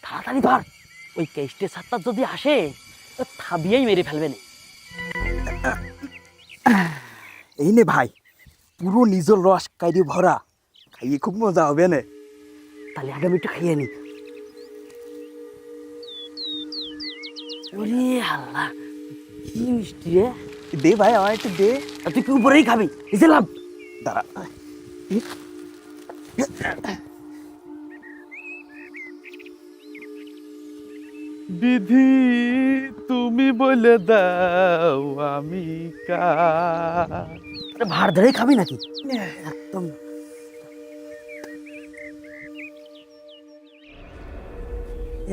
তাড়াতাড়ি ধর, ওই কেষ্টে সাতটা যদি আসে তো থাবিয়েই মেরে ফেলবে না। এই নে ভাই, পুরো নিজের রস কাইরে ভরা, খাইয়ে খুব মজা হবে না। তাহলে আগে আমি একটু খাইয়ে নি। ওরে আল্লাহ, কি মিষ্টি রে। দে ভাই, আমার একটু দে। আর তুই কি উপরেই খাবি? নিচে লাভ। দাঁড়া। বিধি তুমি বলে দাও আমি কার। ভাড় ধরেই খাবি নাকি? একদম।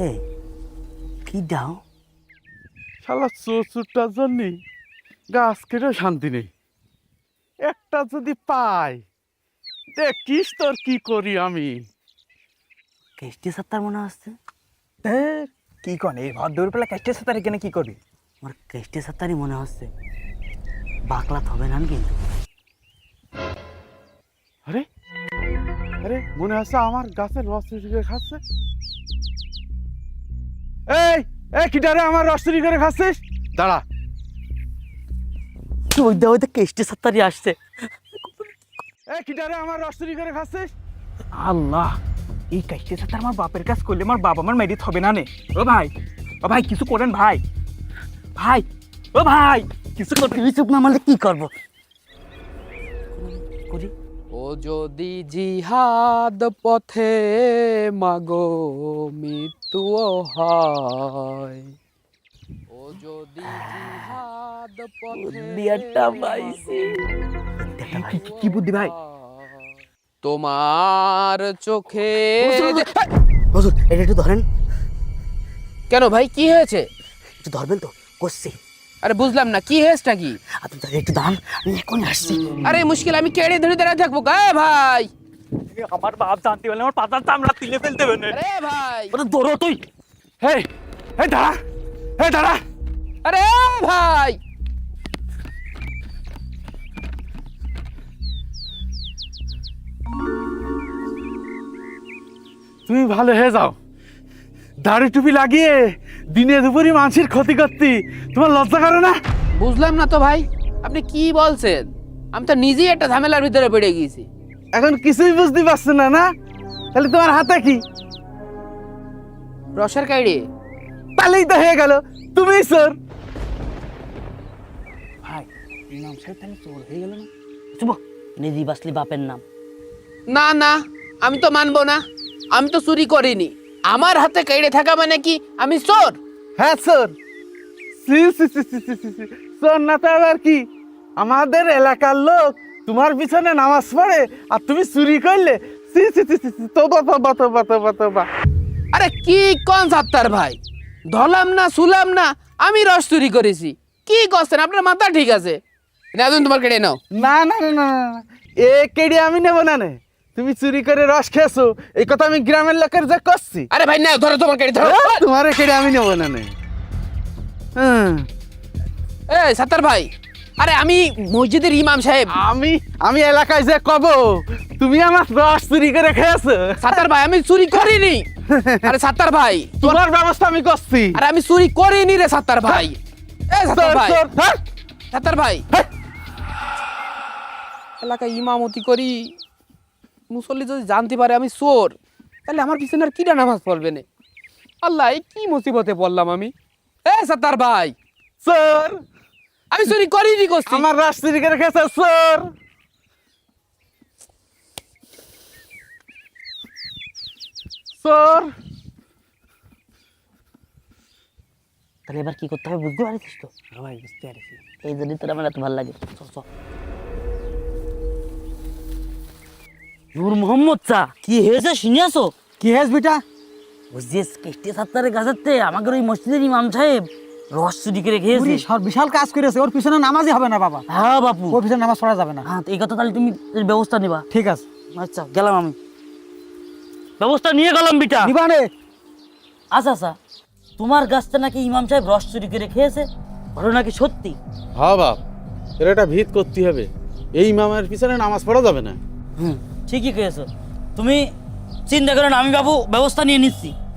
এ কি দাও? শালা চোরটার জন্য গাছ কেটে শান্তি নেই। একটা যদি পাই দেখিস তোর কি করি আমি। কেষ্টে সাতটার মনে হচ্ছে। কি কন এই ভর দৌড় পেলা কাস্টের সাথে এখানে কি করবি? আমার কেষ্টে সাতটারই মনে হচ্ছে। বাকলাত হবে না কিন্তু। আরে আরে মনে হচ্ছে আমার গাছের রস চুরি করে খাচ্ছে। এই এই কিটারে আমার রস চুরি করে খাচ্ছিস? দাঁড়া। ওই দা ওই তো কেষ্টে সাতটারই আসছে। এই কিটারে আমার রস চুরি করে খাচ্ছিস? আল্লাহ, এই কাস্টের সাথে আমার বাপের কাজ করলে আমার বাবা আমার মেডিত হবে না নে। ও ভাই, ও ভাই কিছু করেন ভাই। ভাই, ও ভাই কিছু করতে চুপ না মারলে কি করবো? করি ও যদি জিহাদ পথে মাগো মৃত্যুও হয়, ও যদি জিহাদ পথে বিয়ারটা পাইছি। কি বুদ্ধি ভাই? তোমার চোখে হুজুর এটা একটু ধরেন। কেন ভাই কি হয়েছে? একটু ধরবেন তো, করছি। আরে বুঝলাম না কি হয়েছেটা কি? আপনি তাহলে একটু দাঁড়ান, আমি এখন আসছি। আরে মুশকিল, আমি কেড়ে ধরে দাঁড়ায় থাকবো কা ভাই? আমার বাপ জানতে পারলে আমার পাতার চামড়া তুলে ফেলতে হবে না। আরে ভাই, ওটা দৌড়ো তুই। এই এই দাঁড়া, এই দাঁড়া। আরে ভাই, তুমি ভালো হয়ে যাও। দাড়ি টুপি লাগিয়ে দিনে দুপুরে মানুষের ক্ষতি করতি, তোমার লজ্জা করে না? বুঝলাম না তো ভাই, আপনি কি বলছেন? আমি তো নিজেই একটা ঝামেলার ভিতরে পড়ে গিয়েছি। এখন কিছুই বুঝতে পারছো না না? তাহলে তোমার হাতে কি? রসের কাইড়ে। তাহলেই তো হয়ে গেল, তুমিই চোর। ভাই নাম সাহেব তাহলে চোর হয়ে গেল না? চুপ, নিজেই বাসলি বাপের নাম। না না, আমি তো মানবো না। আমি তো চুরি করিনি। আমার হাতে কাইড়ে থাকা মানে কি আমি চোর? হ্যাঁ চোর। সি সি সি সি সি সি সি। চোর না তো আবার কি? আমাদের এলাকার লোক তোমার পিছনে নামাজ পড়ে আর তুমি চুরি করলে? সি সি সি সি সি। তোবা তোবা তোবা তোবা তোবা। আরে কি কোন সাত্তার ভাই, ধরলাম না শুলাম না আমি রস চুরি করেছি। কি করছেন? আপনার মাথা ঠিক আছে? না তুমি তোমার কেড়ে নাও। না না না না না, এ কেড়ে আমি নেবো না নে। তুমি চুরি করে রস খেয়েছো এই কথা আমি গ্রামের লোকের যে করছি। আরে ভাই না, ধরো তোমার কেড়ে ধরো। তোমার কেড়ে আমি নেবো না নে। এই সাত্তার ভাই, আরে আমি মসজিদের ইমাম সাহেব। আমি আমি এলাকায় যে কব তুমি আমার রস চুরি করে খেয়েছো। সাত্তার ভাই আমি চুরি করিনি। আরে সাত্তার ভাই, তোমার ব্যবস্থা আমি করছি। আরে আমি চুরি করিনি রে সাত্তার ভাই। এই সাত্তার চোর, ভাই, চোর, হ্যাঁ? সাত্তার ভাই, হ্যাঁ। এলাকায় ইমামতি করি, মুসল্লি যদি জানতে পারে আমি চোর, তাহলে আমার পিছনে আর কিরা নামাজ পড়বে না। আল্লাহ, এই কি মুসিবতে পড়লাম আমি। এ সাত্তার ভাই, চোর, আমি চুরি করিনি করছি। আমার রস চুরি করে খেয়েছো চোর। চোর। তাহলে এবার কি করতে হবে বুঝতে পারছিস তো? ভাই বুঝতে পারছি। এই জন্যই তোর আমার এত ভালো লাগে। চল চল। নূর মোহাম্মদ চা কি হয়েছে শুনিয়াছো? কি হেস বেটা? ওই যে কেষ্টে সাত্তারের গাছেতে আমাদের ওই মসজিদের ইমাম সাহেব রস চুরি করে খেয়েছে। বিশাল কাজ করেছে, ওর পিছনে নামাজই হবে না বাবা। হ্যাঁ বাপু, ওর পিছনে নামাজ পড়া যাবে না। হ্যাঁ তো এই কথা তাহলে তুমি এর ব্যবস্থা নিবা। ঠিক আছে, আচ্ছা গেলাম আমি, ব্যবস্থা নিয়ে গেলাম বিটা। নিবানে। আচ্ছা আচ্ছা, তোমার গাছটা নাকি ইমাম সাহেব রস চুরি করে খেয়েছে, ঘটনা কি সত্যি? হ্যাঁ বাপ, এর একটা ভিত করতে হবে। এই ইমামের পিছনে নামাজ পড়া যাবে না। হুম ঠিকই খেয়েছো তুমি, চিন্তা করো না, আমি বাবু ব্যবস্থা নিয়ে নিচ্ছি।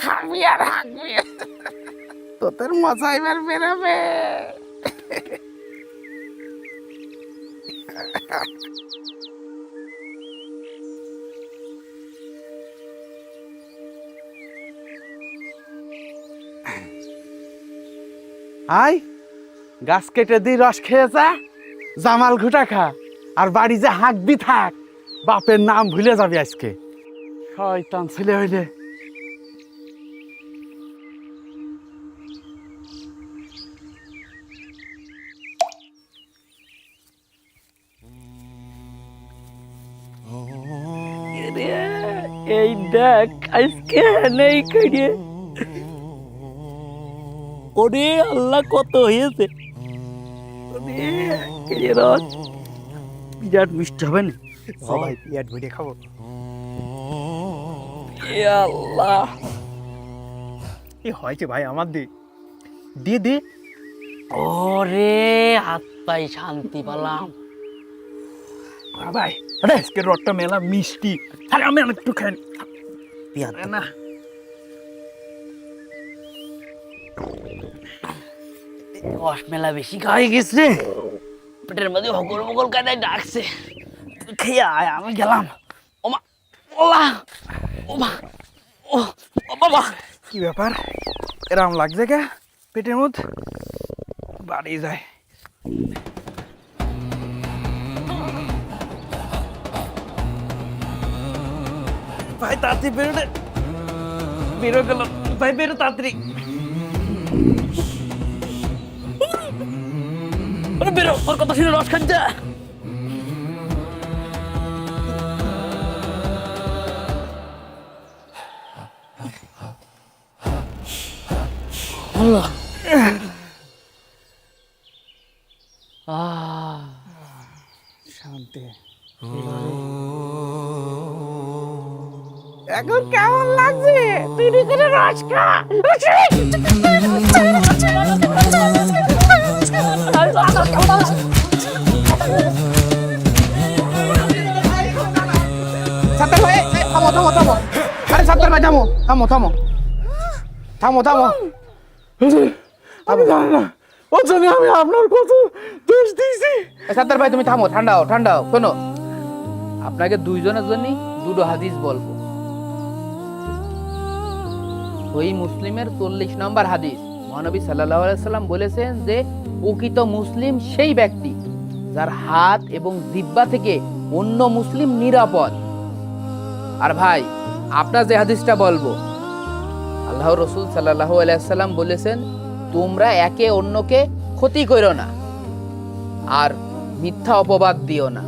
খাবি আর হাঁকবি, তোদের মজা এবার বেরোবে। আয় গাছ কেটে দি, রস খেয়ে যা, জামাল ঘুটা খা, আর বাড়ি যে হাঁকবি থাক, বাপের নাম ভুলে যাবি আজকে, শয়তান ছেলে হইলে। এই দেখ আজকে নেই কাড়িয়ে, ওরে আল্লাহ কত হয়েছে, রস বিরাট মিষ্টি হবে না সবাই পেট ভরে খাবো। এ আল্লাহ। এ হয়েছে ভাই আমার দে দে দে। ওরে হাত পাই শান্তি পেলাম। ভাই আরে আজকে রডটা মেলা মিষ্টি, আরে আমি একটু খাই না। রস মেলা বেশি খাওয়াই গেছে, পেটের মধ্যে হকল মকল কাদায় ডাকছে, খেয়ে আয়, আমি গেলাম। ওমা ওলা ওমা ও বাবা, কি ব্যাপার এরম লাগছে কে পেটের মধ্যে, বাড়ি যায়। ভাই তাড়াতাড়ি বেরোলে, বেরো গেল ভাই, বেরো তাড়াতাড়ি, বেরো, ওর কথা শুনে রস খাচ্ছে। আল্লাহ, শান্তি। এখন কেমন লাগছে? তুই করে রস খা। সাত্তার ভাই থামো থামো থামো, আরে সাত্তার ভাই থামো থামো থামো থামো থামো। আমি জানি না, ও জানি আমি আপনার কত দোষ দিয়েছি। সাত্তার ভাই তুমি থামো, ঠান্ডা হও ঠান্ডা হও। শোনো, আপনাকে দুইজনের জন্য দুটো হাদিস বলবো। ওই মুসলিমের 40 নম্বর হাদিস, মহানবী সাল্লাল্লাহু আলাইহি সাল্লাম বলেছেন যে প্রকৃত মুসলিম সেই ব্যক্তি যার হাত এবং জিহ্বা থেকে অন্য মুসলিম নিরাপদ। আর ভাই আপনার যে হাদিসটা বলবো, আল্লাহ রসুল সাল্লাল্লাহু আলাইহি সাল্লাম বলেছেন তোমরা একে অন্যকে ক্ষতি করো না আর মিথ্যা অপবাদ দিও না।